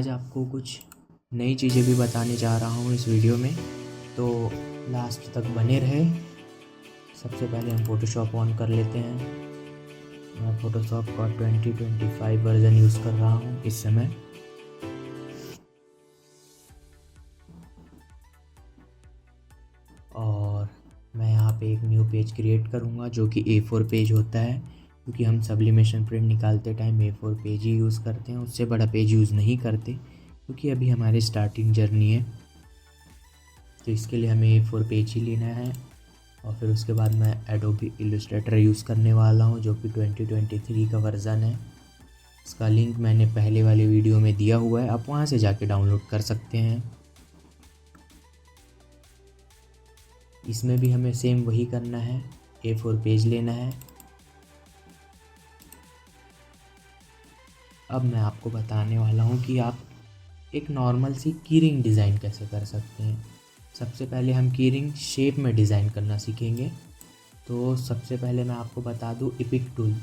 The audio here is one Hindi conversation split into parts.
आज आपको कुछ नई चीज़ें भी बताने जा रहा हूँ इस वीडियो में, तो लास्ट तक बने रहे। सबसे पहले हम फ़ोटोशॉप ऑन कर लेते हैं। मैं फ़ोटोशॉप का 2025 वर्ज़न यूज़ कर रहा हूँ इस समय। और मैं यहाँ पे एक न्यू पेज क्रिएट करूँगा जो कि A4 पेज होता है, क्योंकि हम सब्लिमेशन प्रिंट निकालते टाइम A4 पेज ही यूज़ करते हैं, उससे बड़ा पेज यूज़ नहीं करते, क्योंकि अभी हमारी स्टार्टिंग जर्नी है। तो इसके लिए हमें A4 पेज ही लेना है। और फिर उसके बाद मैं एडोबी इलस्ट्रेटर यूज़ करने वाला हूँ जो कि 2023 का वर्ज़न है। इसका लिंक मैंने पहले वाले वीडियो में दिया हुआ है, आप वहाँ से जाके डाउनलोड कर सकते हैं। इसमें भी हमें सेम वही करना है, A4 पेज लेना है। अब मैं आपको बताने वाला हूँ कि आप एक नॉर्मल सी कीरिंग डिज़ाइन कैसे कर सकते हैं। सबसे पहले हम कीरिंग शेप में डिज़ाइन करना सीखेंगे। तो सबसे पहले मैं आपको बता दूँ इपिक टूल,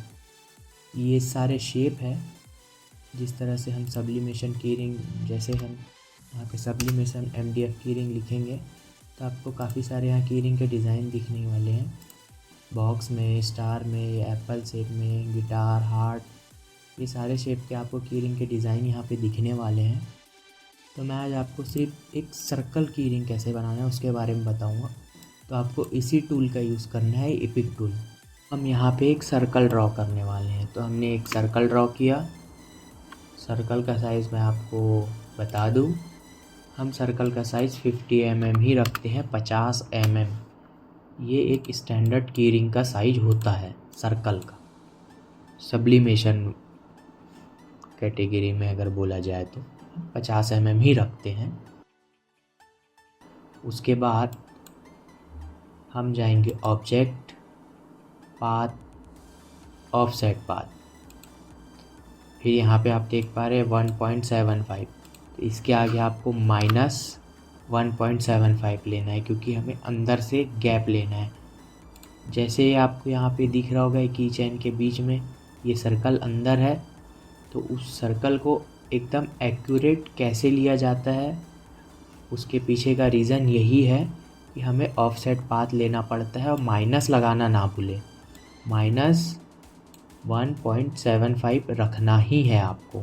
ये सारे शेप है। जिस तरह से हम सब्लिमेशन कीरिंग, जैसे हम यहाँ पे सब्लिमेशन MDF कीरिंग लिखेंगे तो आपको काफ़ी सारे यहाँ कीरिंग के डिज़ाइन दिखने वाले हैं। बॉक्स में, स्टार में, एप्पल शेप में, गिटार, हार्ट, ये सारे शेप के आपको कीरिंग के डिज़ाइन यहाँ पे दिखने वाले हैं। तो मैं आज आपको सिर्फ एक सर्कल कीरिंग कैसे बनाना है उसके बारे में बताऊँगा। तो आपको इसी टूल का यूज़ करना है, इपिक टूल। हम यहाँ पे एक सर्कल ड्रॉ करने वाले हैं। तो हमने एक सर्कल ड्रॉ किया। सर्कल का साइज़ मैं आपको बता दूँ, हम सर्कल का साइज़ 50 mm ही रखते हैं, 50 mm। ये एक स्टैंडर्ड कीरिंग का साइज होता है सर्कल का, सब्लिमेशन कैटेगरी में अगर बोला जाए तो 50 mm ही रखते हैं। उसके बाद हम जाएंगे ऑब्जेक्ट, पाथ, ऑफसेट पाथ। फिर यहाँ पे आप देख पा रहे हैं 1.75, तो इसके आगे आपको -1.75 लेना है, क्योंकि हमें अंदर से गैप लेना है। जैसे आपको यहाँ पे दिख रहा होगा की चैन के बीच में ये सर्कल अंदर है, तो उस सर्कल को एकदम एक्यूरेट कैसे लिया जाता है, उसके पीछे का रीज़न यही है कि हमें ऑफसेट पाथ लेना पड़ता है। और माइनस लगाना ना भूलें, -1.75 रखना ही है आपको।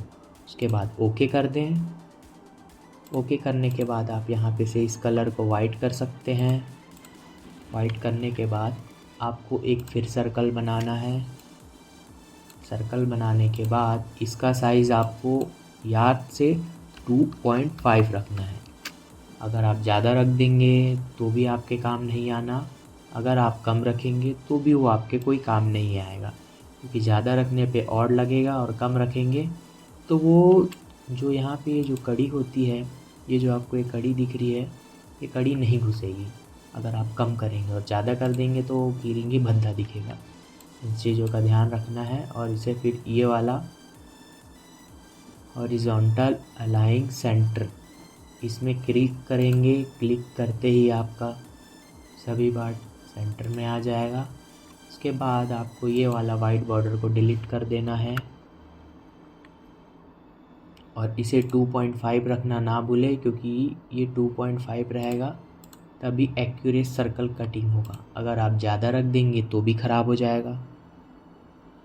उसके बाद ओके कर दें। ओके करने के बाद आप यहाँ पे से इस कलर को वाइट कर सकते हैं। वाइट करने के बाद आपको एक फिर सर्कल बनाना है। सर्कल बनाने के बाद इसका साइज़ आपको याद से 2.5 रखना है। अगर आप ज़्यादा रख देंगे तो भी आपके काम नहीं आना, अगर आप कम रखेंगे तो भी वो आपके कोई काम नहीं आएगा, क्योंकि ज़्यादा रखने पे और लगेगा और कम रखेंगे तो वो जो यहाँ पे जो कड़ी होती है, ये जो आपको एक कड़ी दिख रही है, ये कड़ी नहीं घुसेगी अगर आप कम करेंगे। और ज़्यादा कर देंगे तो कीरिंग ही भद्दा दिखेगा। इन चीज़ों का ध्यान रखना है। और इसे फिर ये वाला हॉरिजॉन्टल अलाइंग सेंटर, इसमें क्लिक करेंगे। क्लिक करते ही आपका सभी पार्ट सेंटर में आ जाएगा। उसके बाद आपको ये वाला वाइट बॉर्डर को डिलीट कर देना है और इसे 2.5 रखना ना भूलें, क्योंकि ये 2.5 रहेगा तभी एक्यूरेट सर्कल कटिंग होगा। अगर आप ज़्यादा रख देंगे तो भी ख़राब हो जाएगा,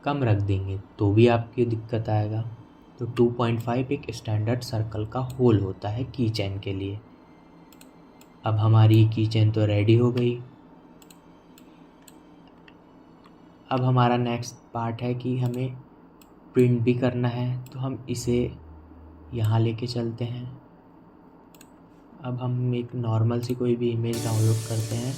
कम रख देंगे तो भी आपकी दिक्कत आएगा। तो 2.5 एक स्टैंडर्ड सर्कल का होल होता है की चैन के लिए। अब हमारी की चैन तो रेडी हो गई। अब हमारा नेक्स्ट पार्ट है कि हमें प्रिंट भी करना है, तो हम इसे यहाँ लेके चलते हैं। अब हम एक नॉर्मल सी कोई भी इमेज डाउनलोड करते हैं।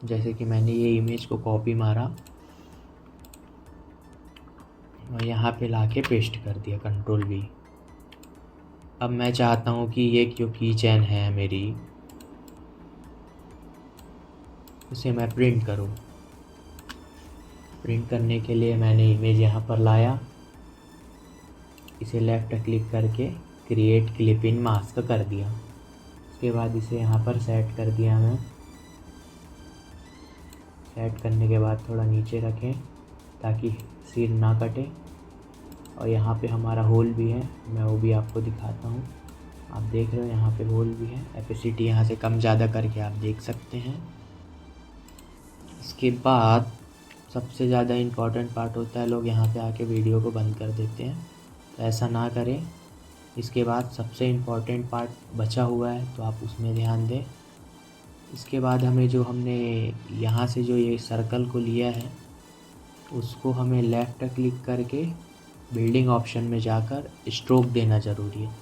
जैसे कि मैंने ये इमेज को कॉपी मारा और यहाँ पे लाके पेस्ट कर दिया, Ctrl+V। अब मैं चाहता हूँ कि ये जो की चैन है मेरी, उसे मैं प्रिंट करूँ। प्रिंट करने के लिए मैंने इमेज यहाँ पर लाया, इसे लेफ़्ट क्लिक करके क्रिएट क्लिप इन मास्क कर दिया। उसके बाद इसे यहाँ पर सेट कर दिया मैं। सेट करने के बाद थोड़ा नीचे रखें ताकि सिर ना कटे। और यहाँ पे हमारा होल भी है, मैं वो भी आपको दिखाता हूँ। आप देख रहे हो यहाँ पे होल भी है, एपेसिटी यहाँ से कम ज़्यादा करके आप देख सकते हैं। इसके बाद सबसे ज़्यादा इम्पॉर्टेंट पार्ट होता है, लोग यहाँ पे आके वीडियो को बंद कर देते हैं, तो ऐसा ना करें। इसके बाद सबसे इम्पॉर्टेंट पार्ट बचा हुआ है, तो आप उसमें ध्यान दें। इसके बाद हमने यहाँ से जो ये सर्कल को लिया है, उसको हमें लेफ़्ट क्लिक करके बिल्डिंग ऑप्शन में जाकर स्ट्रोक देना ज़रूरी है।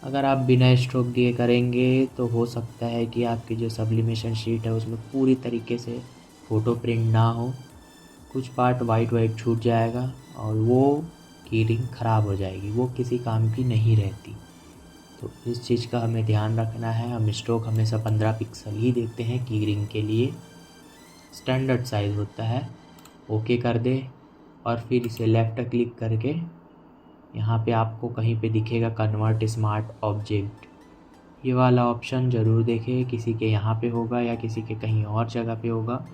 अगर आप बिना स्ट्रोक दिए करेंगे तो हो सकता है कि आपकी जो सब्लिमेशन शीट है उसमें पूरी तरीके से फ़ोटो प्रिंट ना हो, कुछ पार्ट वाइट छूट जाएगा और वो कीरिंग ख़राब हो जाएगी, वो किसी काम की नहीं रहती। तो इस चीज़ का हमें ध्यान रखना है। हम स्ट्रोक हमेशा 15 पिक्सल ही देते हैं कीरिंग के लिए, स्टैंडर्ड साइज़ होता है। ओके कर दे और फिर इसे लेफ़्ट क्लिक करके यहाँ पे आपको कहीं पे दिखेगा कन्वर्ट स्मार्ट ऑब्जेक्ट, ये वाला ऑप्शन ज़रूर देखें। किसी के यहाँ पे होगा या किसी के कहीं और जगह पे होगा।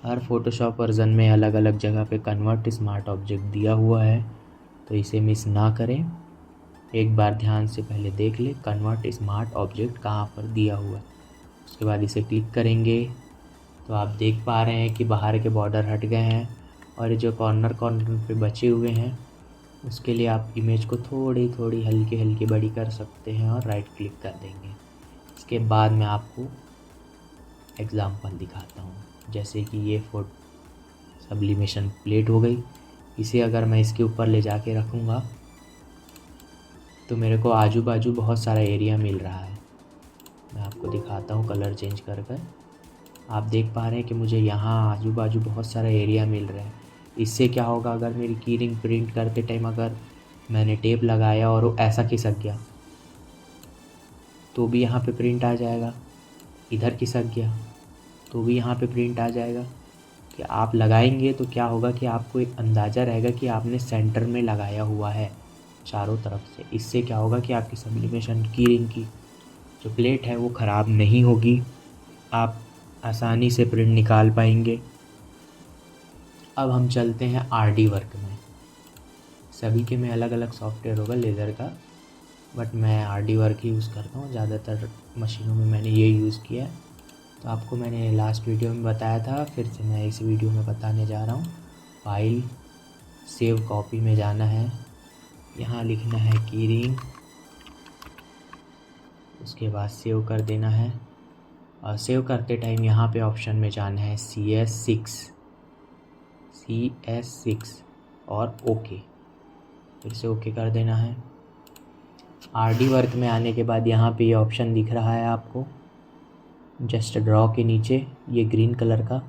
हर फ़ोटोशॉप वर्ज़न में अलग अलग जगह पे कन्वर्ट स्मार्ट ऑब्जेक्ट दिया हुआ है, तो इसे मिस ना करें। एक बार ध्यान से पहले देख ले कन्वर्ट स्मार्ट ऑब्जेक्ट कहाँ पर दिया हुआ है। उसके बाद इसे क्लिक करेंगे तो आप देख पा रहे हैं कि बाहर के बॉर्डर हट गए हैं और ये जो कॉर्नर पे बचे हुए हैं उसके लिए आप इमेज को थोड़ी थोड़ी हल्की बड़ी कर सकते हैं और राइट क्लिक कर देंगे। इसके बाद मैं आपको एग्ज़ाम्पल दिखाता हूँ, जैसे कि ये सब्लिमेशन प्लेट हो गई। इसे अगर मैं इसके ऊपर ले जाके रखूँगा तो मेरे को आजू बाजू बहुत सारा एरिया मिल रहा है। मैं आपको दिखाता हूँ कलर चेंज कर कर। आप देख पा रहे हैं कि मुझे यहाँ आजू बाजू बहुत सारा एरिया मिल रहा है। इससे क्या होगा, अगर मेरी कीरिंग प्रिंट करते टाइम अगर मैंने टेप लगाया और वो ऐसा खिसक गया तो भी यहाँ पे प्रिंट आ जाएगा, इधर खिसक गया तो भी यहाँ पे प्रिंट आ जाएगा। कि आप लगाएंगे तो क्या होगा कि आपको एक अंदाज़ा रहेगा कि आपने सेंटर में लगाया हुआ है चारों तरफ से। इससे क्या होगा कि आपकी सब्लिमेशन कीरिंग की जो प्लेट है वो ख़राब नहीं होगी, आप आसानी से प्रिंट निकाल पाएंगे। अब हम चलते हैं आरडी वर्क में। सभी के में अलग अलग सॉफ्टवेयर होगा लेज़र का, बट मैं आरडी वर्क ही यूज़ करता हूँ। ज़्यादातर मशीनों में मैंने ये यूज़ किया है, तो आपको मैंने लास्ट वीडियो में बताया था, फिर से मैं इस वीडियो में बताने जा रहा हूँ। फाइल सेव कॉपी में जाना है, यहाँ लिखना है कीरिंग, उसके बाद सेव कर देना है। और सेव करते टाइम यहाँ पे ऑप्शन में जाना है CS6 और ओके, फिर से ओके कर देना है। आरडी वर्क में आने के बाद यहाँ पे ये ऑप्शन दिख रहा है आपको, जस्ट ड्रॉ के नीचे ये ग्रीन कलर का,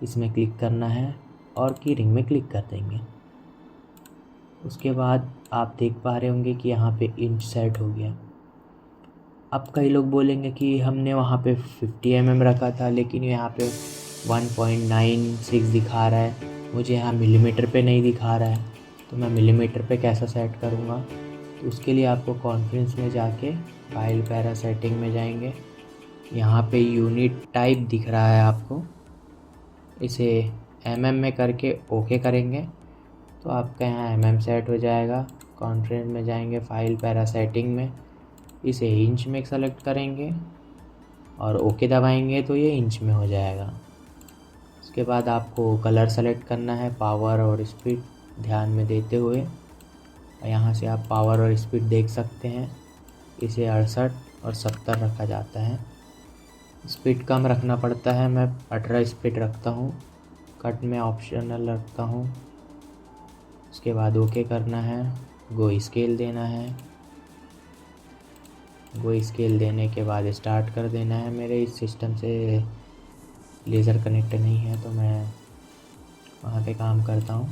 इसमें क्लिक करना है और कीरिंग में क्लिक कर देंगे। उसके बाद आप देख पा रहे होंगे कि यहाँ पे इंच सेट हो गया। अब कई लोग बोलेंगे कि हमने वहाँ पे 50 mm रखा था लेकिन यहाँ पे 1.96 दिखा रहा है, मुझे यहाँ मिलीमीटर पे नहीं दिखा रहा है, तो मैं मिलीमीटर पे कैसा सेट करूँगा। तो उसके लिए आपको कॉन्फ्रेंस में जाके फाइल पैरा सेटिंग में जाएंगे, यहाँ पे यूनिट टाइप दिख रहा है आपको, इसे mm में करके ओके करेंगे तो आपका यहाँ mm सेट हो जाएगा। कॉन्फ्रेंस में जाएंगे फाइल पैरा सेटिंग में, इसे इंच में सेलेक्ट करेंगे और ओके दबाएंगे तो ये इंच में हो जाएगा। उसके बाद आपको कलर सेलेक्ट करना है, पावर और स्पीड ध्यान में देते हुए। यहाँ से आप पावर और स्पीड देख सकते हैं, इसे 68 और 70 रखा जाता है। स्पीड कम रखना पड़ता है, मैं 18 स्पीड रखता हूँ, कट में ऑप्शनल रखता हूँ। उसके बाद ओके करना है, गो स्केल देना है। गो स्केल देने के बाद स्टार्ट कर देना है। मेरे इस सिस्टम से लेज़र कनेक्ट नहीं है तो मैं वहाँ पे काम करता हूँ।